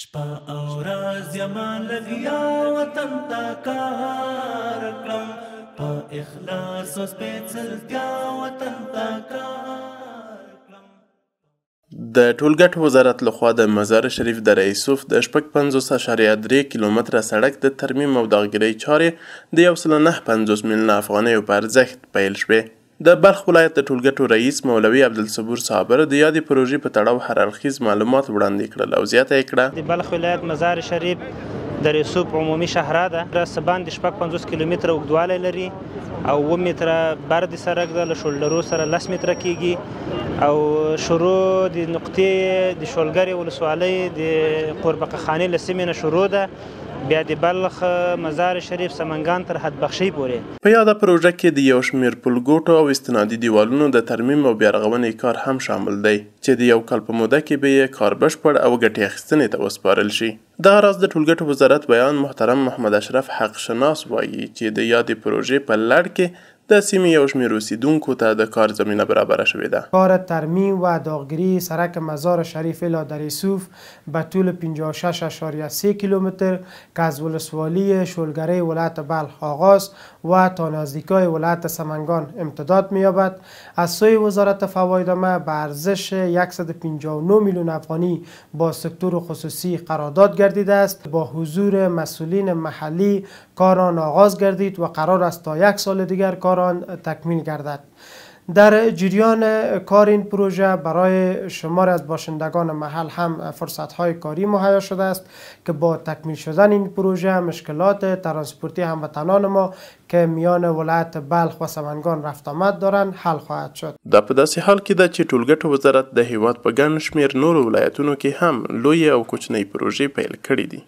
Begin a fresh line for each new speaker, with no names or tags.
شپه او ورځ یما لګیا وطن ته کار کړم، په اخلاص او سپېڅلتیا وطن ته کار کړم.
د ټولګټو وزارت لخوا د مزار شریف د رئیسوف د 50.3 کیلومتره سړک د ترمیم او داغګیرۍ چارې د 1.950 میلیونه افغانیو په ارزښت پیل شوې. د بلخ ولایت د ټولګټو رئیس مولوي عبدالصبور صابر د یادې پروژې په تړاو هر اړخیز معلومات وړاندې کړل او زیاته یې کړه
د بلخ ولایت مزار شریف د رئیسوف عمومي شهره ده. راسته باندې 50 کیلومتره اوږدوالی لري او 7 متره بر د سړک ده، له شولډرو سره 10 متره کیږي او شروع د نقطې د شولګرې ولسوالۍ د قوربقه خانې له سیمې نه شروع ده، بیا د بلخ مزار شریف سمنګان تر حد بخشۍ پورې.
په یاده پروژه کې د یو شمېر پلګوټو او استنادي دیوالونو د ترمیم او بیارغونې کار هم شامل دی چې د یو کال په موده کې به یې کار بشپړ او ګټې اخیستنې ته وسپارل شي. دغه راز د ټولګټو وزارت بیان محترم محمد اشرف حق شناس وایي چې د یادې پروژې په لړ کې د سیمې یو شمېر اوسیدونکو ته د کار زمینه برابره شوې ده.
کار ترمیم و داغگیری سرک مزار شریف الی در رئیسوف به طول 56.3 کیلومتر که از ولسوالی شولگره ولایت بلخ آغاز و تا نزدیکای ولایت سمنگان امتداد می‌یابد. از سوی وزارت فوایدنامه به ارزش 159 میلیون افغانی با سکتور خصوصی قرارداد گردیده است. با حضور مسئولین محلی کار آن آغاز گردید و قرار است تا 1 سال دیگر کار آن تکمیل گردد. در جریان کار این پروژه برای شمار از باشندگان محل هم فرصت‌های کاری مهیا شده است که با تکمیل شدن این پروژه مشکلات ترانسپورتی هموطنان ما که میان ولایت بلخ و سمنگان رفت آمد دارند حل خواهد شد.
دا په داسې حال کې ده چې ټولګټو وزارت د هیواد په ګڼ شمېر نورو ولایتونو کې هم لوی او کوچنۍ پروژې پیل کړې دي.